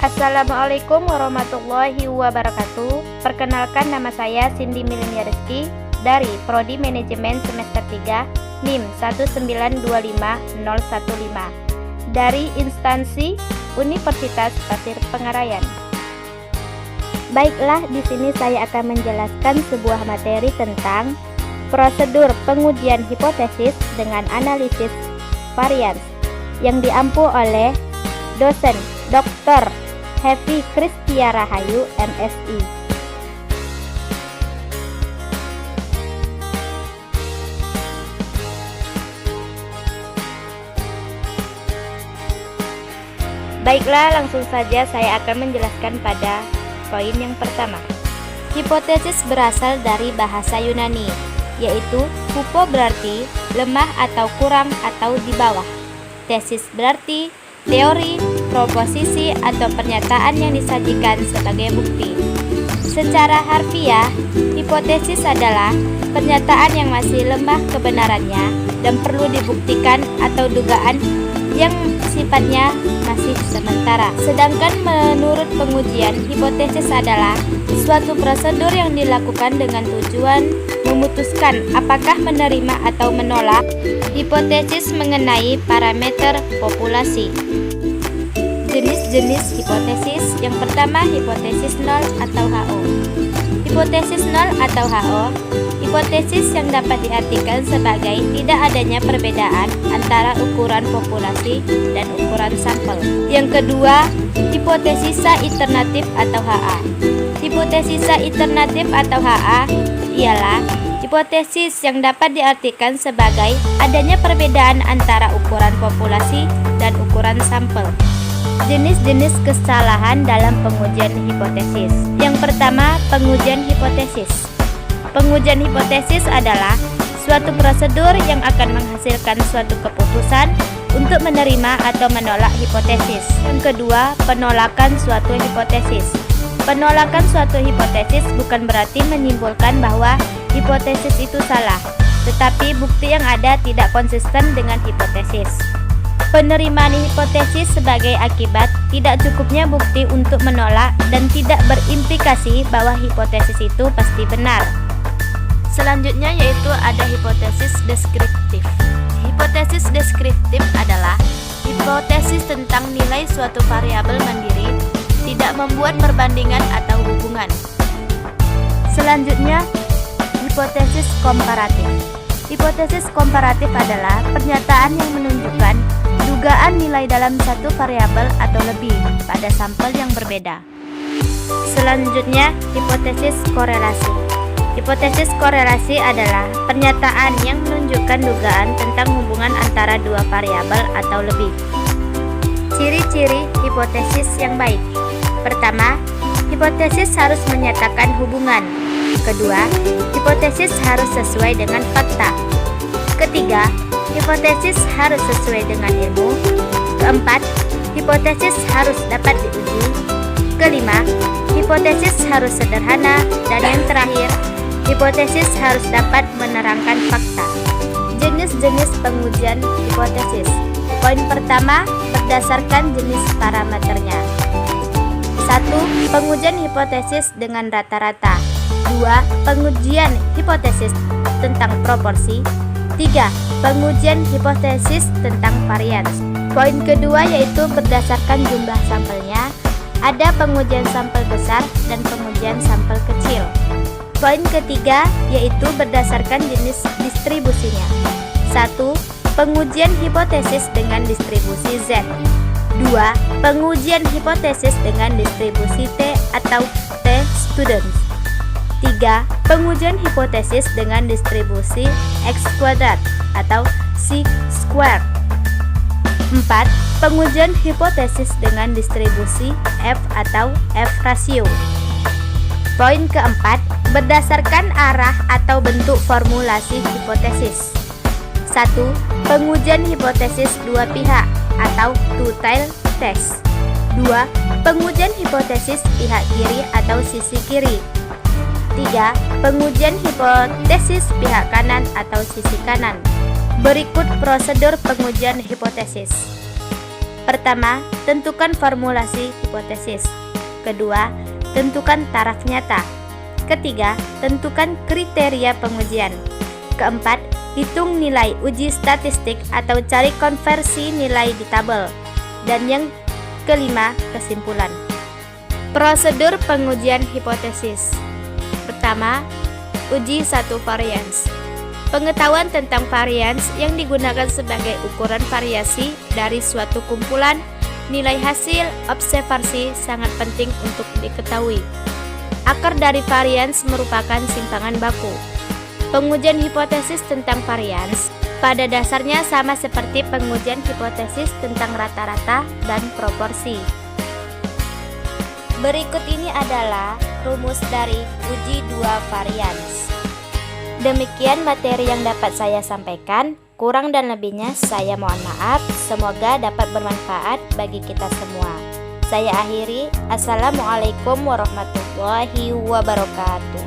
Assalamualaikum warahmatullahi wabarakatuh. Perkenalkan, nama saya Cindy Milenia Rizky dari Prodi Manajemen semester 3 NIM 1925015 dari instansi Universitas Pasir Pengarayan. Baiklah, di sini saya akan menjelaskan sebuah materi tentang prosedur pengujian hipotesis dengan analisis varians yang diampu oleh dosen Dr. Hevi Kristia Rahayu, MSI. Baiklah, langsung saja saya akan menjelaskan pada poin yang pertama. Hipotesis berasal dari bahasa Yunani, yaitu hupo berarti lemah atau kurang atau di bawah. Tesis berarti teori, proposisi, atau pernyataan yang disajikan sebagai bukti. Secara harfiah, hipotesis adalah pernyataan yang masih lemah kebenarannya dan perlu dibuktikan atau dugaan yang sifatnya masih sementara. Sedangkan menurut pengujian, hipotesis adalah suatu prosedur yang dilakukan dengan tujuan memutuskan apakah menerima atau menolak hipotesis mengenai parameter populasi. Jenis-jenis hipotesis. Yang pertama, hipotesis nol atau HO. Hipotesis nol atau HO, hipotesis yang dapat diartikan sebagai tidak adanya perbedaan antara ukuran populasi dan ukuran sampel. Yang kedua, hipotesisa alternatif atau HA. Hipotesisa alternatif atau HA ialah hipotesis yang dapat diartikan sebagai adanya perbedaan antara ukuran populasi dan ukuran sampel. Jenis-jenis kesalahan dalam pengujian hipotesis. Yang pertama, pengujian hipotesis. Pengujian hipotesis adalah suatu prosedur yang akan menghasilkan suatu keputusan untuk menerima atau menolak hipotesis. Yang kedua, penolakan suatu hipotesis. Penolakan suatu hipotesis bukan berarti menyimpulkan bahwa hipotesis itu salah, tetapi bukti yang ada tidak konsisten dengan hipotesis. Penerimaan hipotesis sebagai akibat tidak cukupnya bukti untuk menolak dan tidak berimplikasi bahwa hipotesis itu pasti benar. Selanjutnya yaitu ada hipotesis deskriptif. Hipotesis deskriptif adalah hipotesis tentang nilai suatu variabel mandiri, tidak membuat perbandingan atau hubungan. Selanjutnya, hipotesis komparatif. Hipotesis komparatif adalah pernyataan yang menunjukkan dugaan nilai dalam satu variabel atau lebih pada sampel yang berbeda. Selanjutnya, hipotesis korelasi. Hipotesis korelasi adalah pernyataan yang menunjukkan dugaan tentang hubungan antara dua variabel atau lebih. Ciri-ciri hipotesis yang baik. Pertama, hipotesis harus menyatakan hubungan. Kedua, hipotesis harus sesuai dengan fakta. Ketiga, hipotesis harus sesuai dengan ilmu. Keempat, hipotesis harus dapat diuji. Kelima, hipotesis harus sederhana. Dan yang terakhir, hipotesis harus dapat menerangkan fakta. Jenis-jenis pengujian hipotesis. Poin pertama, berdasarkan jenis parameternya. 1. Pengujian hipotesis dengan rata-rata. 2. Pengujian hipotesis tentang proporsi. 3. Pengujian hipotesis tentang varians. Poin kedua yaitu berdasarkan jumlah sampelnya. Ada pengujian sampel besar dan pengujian sampel kecil. Poin ketiga yaitu berdasarkan jenis distribusinya. 1. Pengujian hipotesis dengan distribusi Z. 2. Pengujian hipotesis dengan distribusi T atau T-students. 3. Pengujian hipotesis dengan distribusi X kuadrat atau Xi square. 4. Pengujian hipotesis dengan distribusi F atau F ratio. Poin keempat, berdasarkan arah atau bentuk formulasi hipotesis. 1. Pengujian hipotesis dua pihak atau two-tailed test. 2. Pengujian hipotesis pihak kiri atau sisi kiri. 3. Pengujian hipotesis pihak kanan atau sisi kanan. Berikut prosedur pengujian hipotesis. Pertama, tentukan formulasi hipotesis. Kedua, tentukan taraf nyata. Ketiga, tentukan kriteria pengujian. Keempat, hitung nilai uji statistik atau cari konversi nilai di tabel. Dan yang kelima, kesimpulan. Prosedur pengujian hipotesis. Pertama, uji satu varians. Pengetahuan tentang varians yang digunakan sebagai ukuran variasi dari suatu kumpulan nilai hasil observasi sangat penting untuk diketahui. Akar dari varians merupakan simpangan baku. Pengujian hipotesis tentang varians pada dasarnya sama seperti pengujian hipotesis tentang rata-rata dan proporsi. Berikut ini adalah rumus dari uji dua varians. Demikian materi yang dapat saya sampaikan. Kurang dan lebihnya saya mohon maaf. Semoga dapat bermanfaat bagi kita semua. Saya akhiri. Assalamualaikum warahmatullahi wabarakatuh.